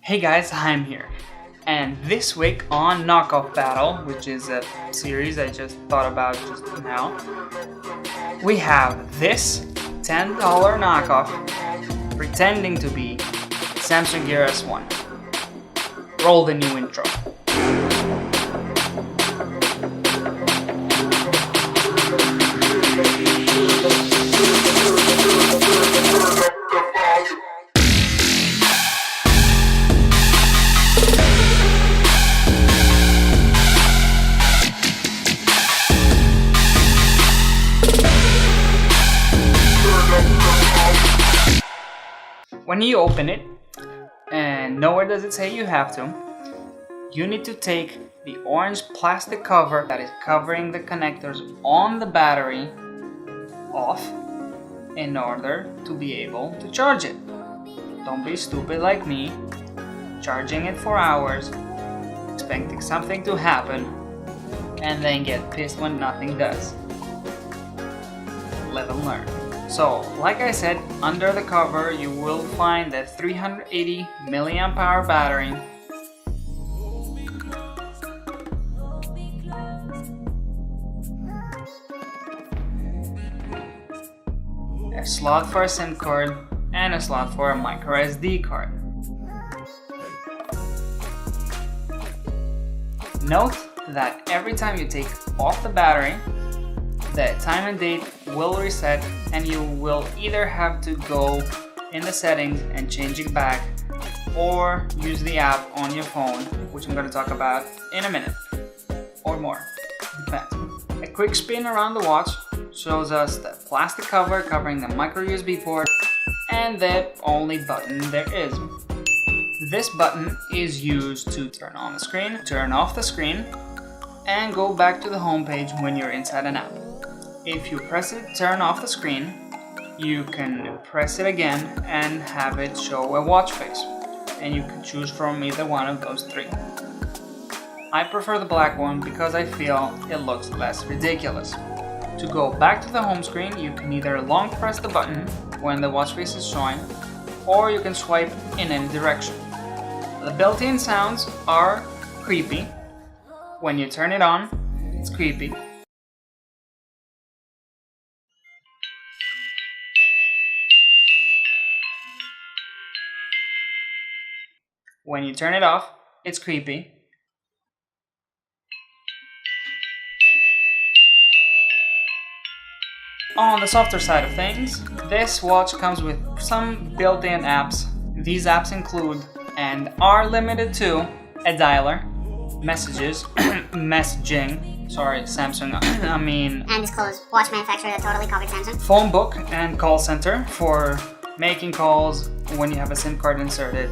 Hey guys, I'm here, and this week on Knockoff Battle, which is a series I just thought about just now, we have this $10 knockoff pretending to be Samsung Gear S1. Roll the new intro. When you open it, and nowhere does it say you have to, you need to take the orange plastic cover that is covering the connectors on the battery off in order to be able to charge it. Don't be stupid like me, charging it for hours, expecting something to happen, and then get pissed when nothing does. Live and learn. So, like I said, under the cover you will find a 380 milliamp hour battery, a slot for a SIM card, and a slot for a micro SD card. Note that every time you take off the battery, the time and date will reset, and you will either have to go in the settings and change it back, or use the app on your phone, which I'm going to talk about in a minute or more. Depends. A quick spin around the watch shows us the plastic cover covering the micro USB port and the only button there is. This button is used to turn on the screen, turn off the screen, and go back to the home page when you're inside an app. If you press it, turn off the screen, you can press it again and have it show a watch face, and you can choose from either one of those three. I prefer the black one because I feel it looks less ridiculous. To go back to the home screen, you can either long press the button when the watch face is showing, or you can swipe in any direction. The built-in sounds are creepy. When you turn it on, it's creepy. When you turn it off, it's creepy. On the softer side of things, this watch comes with some built-in apps. These apps include, and are limited to, a dialer, messages, messaging, sorry, Samsung, undisclosed watch manufacturer that totally copied Samsung, phone book and call center for making calls when you have a SIM card inserted,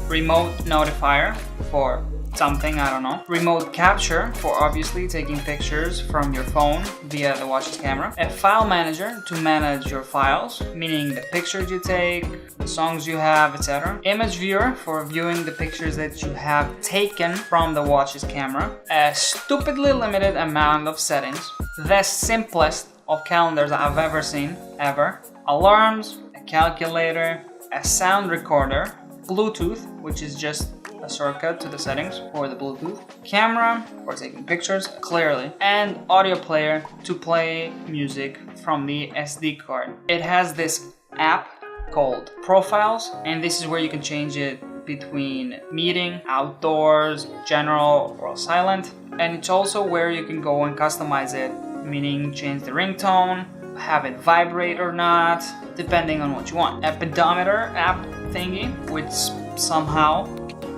remote notifier for something, I don't know, remote capture for obviously taking pictures from your phone via the watch's camera, a file manager to manage your files, meaning the pictures you take, the songs you have, etc., image viewer for viewing the pictures that you have taken from the watch's camera, a stupidly limited amount of settings, the simplest of calendars I've ever seen, alarms, a calculator, a sound recorder, Bluetooth, which is just a shortcut to the settings for the Bluetooth, camera for taking pictures, clearly, and audio player to play music from the SD card. It has this app called Profiles, and this is where you can change it between meeting, outdoors, general, or silent, and it's also where you can go and customize it, meaning change the ringtone, have it vibrate or not, depending on what you want. A pedometer app thingy, which somehow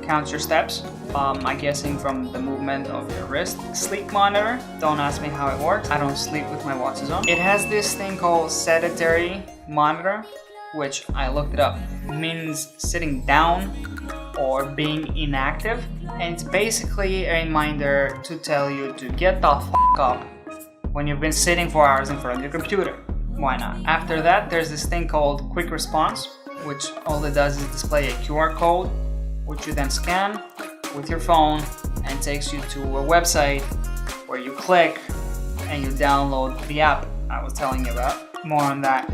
counts your steps, I'm guessing from the movement of your wrist. Sleep monitor, don't ask me how it works, I don't sleep with my watches on. It has this thing called sedentary monitor, which I looked it up, means sitting down or being inactive, and it's basically a reminder to tell you to get the f*** up when you've been sitting for hours in front of your computer. Why not? After that, there's this thing called Quick Response, which all it does is display a QR code, which you then scan with your phone and takes you to a website where you click and you download the app I was telling you about. More on that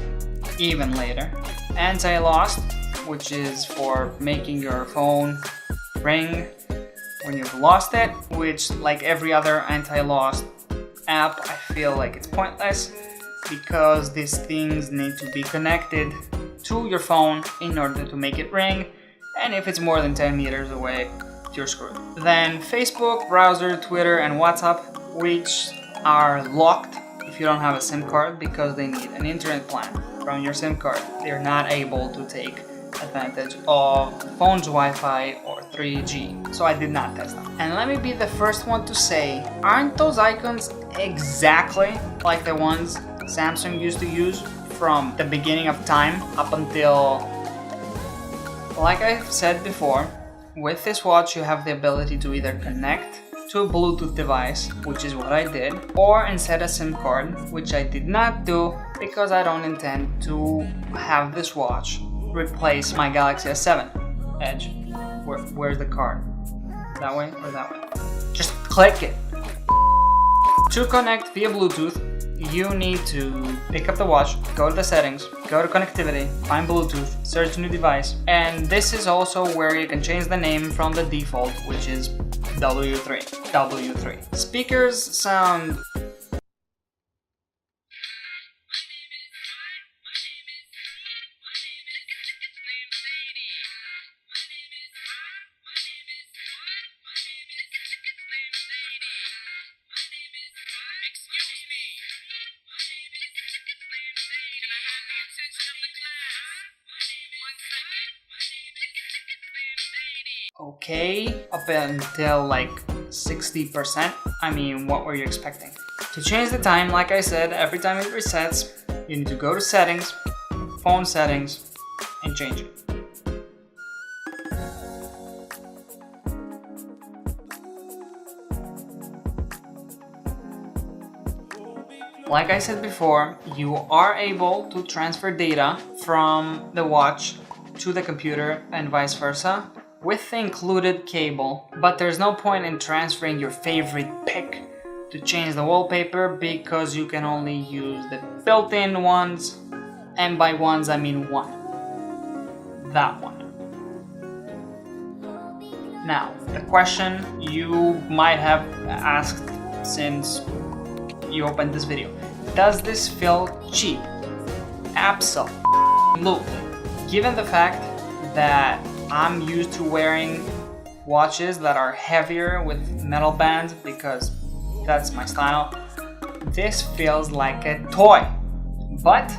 even later. Anti-lost, which is for making your phone ring when you've lost it, which, like every other anti-lost app, I feel like it's pointless because these things need to be connected to your phone in order to make it ring, and if it's more than 10 meters away, you're screwed. Then Facebook, browser, Twitter, and WhatsApp, which are locked if you don't have a SIM card because they need an internet plan from your SIM card. They're not able to take advantage of the phone's Wi-Fi or 3G, so I did not test them. And let me be the first one to say, aren't those icons exactly like the ones Samsung used to use from the beginning of time up until, like I've said before, with this watch you have the ability to either connect to a Bluetooth device, which is what I did, or insert a SIM card, which I did not do because I don't intend to have this watch replace my Galaxy S7 Edge. Where's the card? That way or that way? Just click it. To connect via Bluetooth, you need to pick up the watch, go to the settings, go to connectivity, find Bluetooth, search new device, and this is also where you can change the name from the default, which is W3. Speakers sound okay up until like 60%. I mean, what were you expecting? To change the time, like I said, every time it resets, you need to go to settings, phone settings, and change it. Like I said before, you are able to transfer data from the watch to the computer and vice versa with the included cable, but there's no point in transferring your favorite pic to change the wallpaper because you can only use the built-in ones, and by ones I mean one. That one. Now, the question you might have asked since you opened this video: does this feel cheap? Absolutely. Given the fact that I'm used to wearing watches that are heavier with metal bands because that's my style, this feels like a toy. But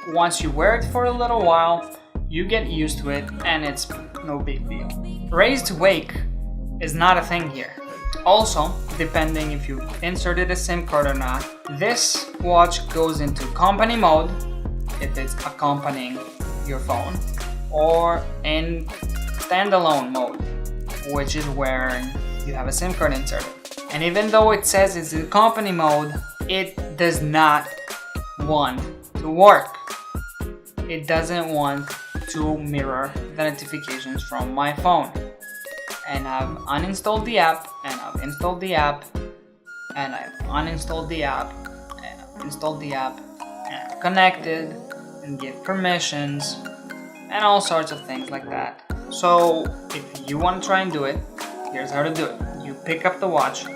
once you wear it for a little while, you get used to it and it's no big deal. Raise to wake is not a thing here. Also, depending if you inserted a SIM card or not, this watch goes into company mode if it's accompanying your phone, or in standalone mode, which is where you have a SIM card inserted. And even though it says it's in company mode, it does not want to work. It doesn't want to mirror the notifications from my phone. And I've uninstalled the app, and I've installed the app, and I've uninstalled the app, and I've installed the app, and I've connected and give permissions and all sorts of things like that. So if you want to try and do it, here's how to do it. You pick up the watch,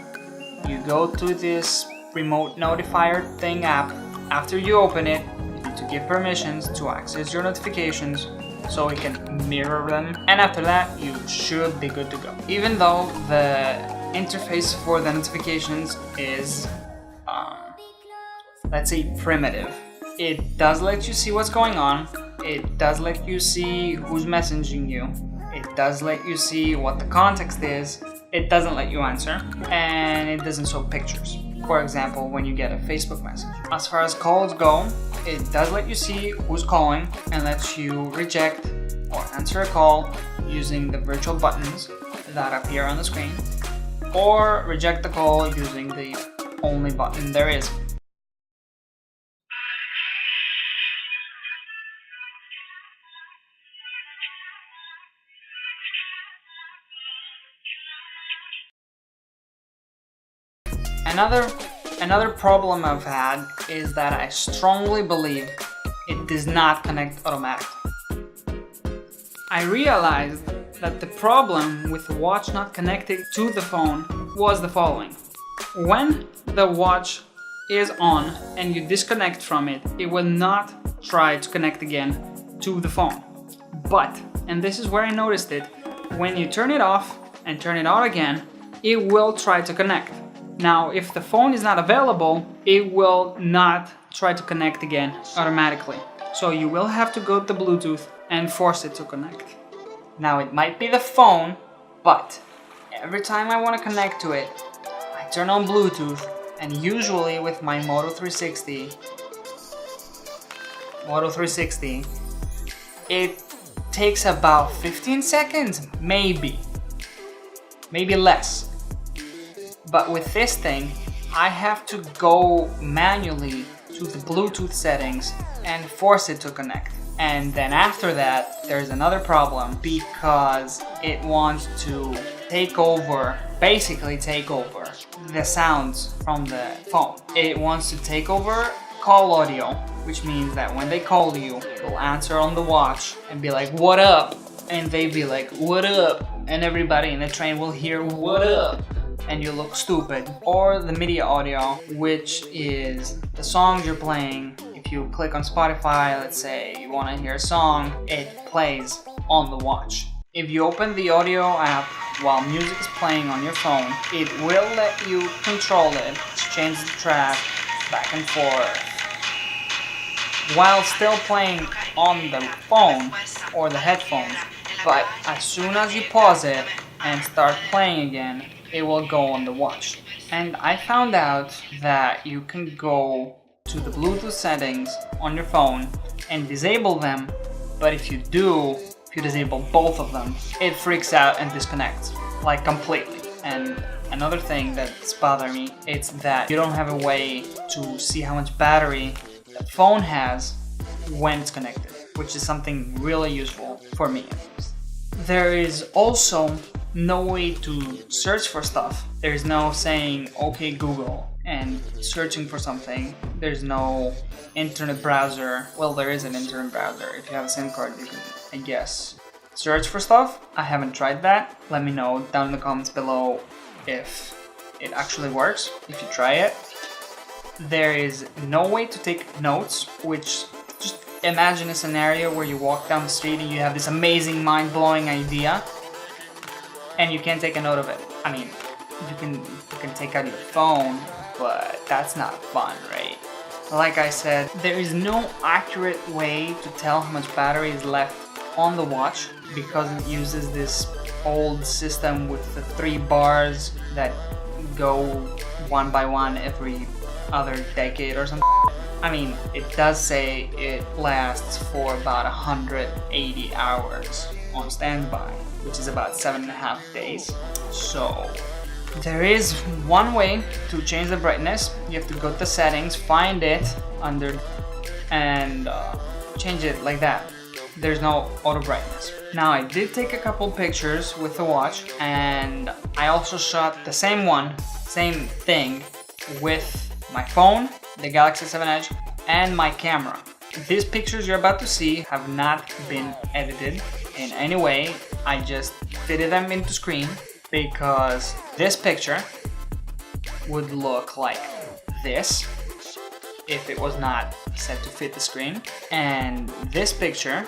you go to this remote notifier thing app. After you open it, you need to give permissions to access your notifications so it can mirror them, and after that you should be good to go. Even though the interface for the notifications is let's say primitive, it does let you see what's going on, it does let you see who's messaging you, it does let you see what the context is, it doesn't let you answer, and it doesn't show pictures. For example, when you get a Facebook message. As far as calls go, it does let you see who's calling and lets you reject or answer a call using the virtual buttons that appear on the screen, or reject the call using the only button there is. Another problem I've had is that I strongly believe it does not connect automatically. I realized that the problem with the watch not connecting to the phone was the following. When the watch is on and you disconnect from it, it will not try to connect again to the phone. But, and this is where I noticed it, when you turn it off and turn it on again, it will try to connect. Now, if the phone is not available, it will not try to connect again automatically. So you will have to go to Bluetooth and force it to connect. Now, it might be the phone, but every time I want to connect to it, I turn on Bluetooth, and usually with my Moto 360, it takes about 15 seconds, maybe less. But with this thing, I have to go manually to the Bluetooth settings and force it to connect. And then after that, there's another problem because it wants to basically take over the sounds from the phone. It wants to take over call audio, which means that when they call you, you'll answer on the watch and be like, "What up?" And they be like, "What up?" And everybody in the train will hear, "What up?" And you look stupid. Or the MIDI audio, which is the songs you're playing. If you click on Spotify, let's say you want to hear a song, it plays on the watch. If you open the audio app while music is playing on your phone, it will let you control it, change the track back and forth, while still playing on the phone or the headphones. But as soon as you pause it and start playing again, it will go on the watch. And I found out that you can go to the Bluetooth settings on your phone and disable them, but if you disable both of them, it freaks out and disconnects, like completely. And another thing that's bothering me, it's that you don't have a way to see how much battery the phone has when it's connected, which is something really useful for me. There is also no way to search for stuff. There's no saying, "Okay Google," and searching for something. There's no internet browser. Well, there is an internet browser. If you have a SIM card, you can, I guess, search for stuff. I haven't tried that. Let me know down in the comments below if it actually works, if you try it. There is no way to take notes, which, just imagine a scenario where you walk down the street and you have this amazing mind-blowing idea and you can't take a note of it. I mean, you can take out your phone, but that's not fun, right? Like I said, there is no accurate way to tell how much battery is left on the watch because it uses this old system with the 3 bars that go one by one every other decade or something. I mean, it does say it lasts for about 180 hours on standby, which is about 7.5 days. So there is one way to change the brightness. You have to go to settings, find it under, and change it like that. There's no auto brightness. Now, I did take a couple pictures with the watch, and I also shot the same thing with my phone, the Galaxy 7 Edge, and my camera. These pictures you're about to see have not been edited in any way. I just fitted them into screen because this picture would look like this if it was not set to fit the screen, and this picture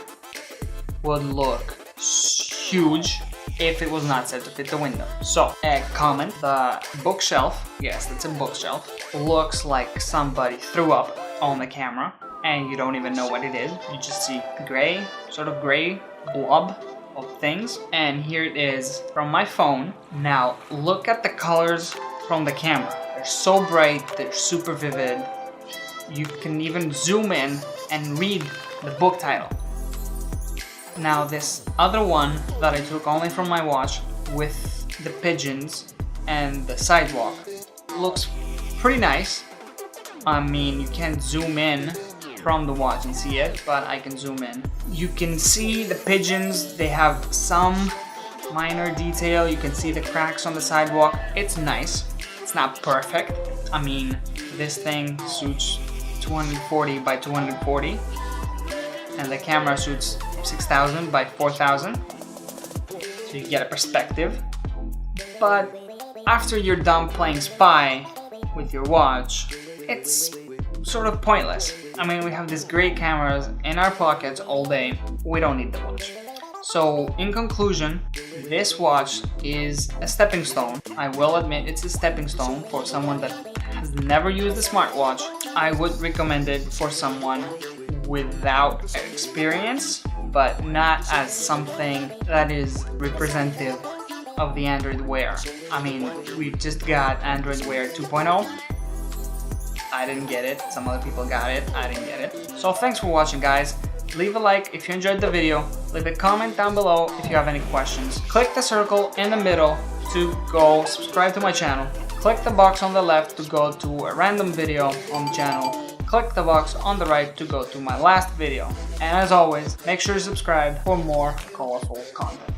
would look huge if it was not set to fit the window. So, a comment, the bookshelf, yes, it's a bookshelf, looks like somebody threw up on the camera and you don't even know what it is. You just see gray, sort of gray blob of things. And here it is from my phone. Now, look at the colors from the camera. They're so bright, they're super vivid. You can even zoom in and read the book title. Now, this other one that I took only from my watch with the pigeons and the sidewalk looks pretty nice. I mean, you can't zoom in from the watch and see it, but I can zoom in. You can see the pigeons, they have some minor detail. You can see the cracks on the sidewalk. It's nice. It's not perfect. I mean, this thing shoots 240 by 240 and the camera shoots 6000 by 4000, so you get a perspective. But after you're done playing S.A.Y with your watch, it's sort of pointless. I mean, we have these great cameras in our pockets all day, we don't need the watch. So in conclusion, this watch is a stepping stone. I will admit it's a stepping stone for someone that has never used a smartwatch. I would recommend it for someone without experience, but not as something that is representative of the Android Wear. I mean, we just got Android Wear 2.0. I didn't get it, some other people got it, I didn't get it. So thanks for watching, guys. Leave a like if you enjoyed the video, leave a comment down below if you have any questions. Click the circle in the middle to go subscribe to my channel. Click the box on the left to go to a random video on the channel. Click the box on the right to go to my last video. And as always, make sure to subscribe for more colorful content.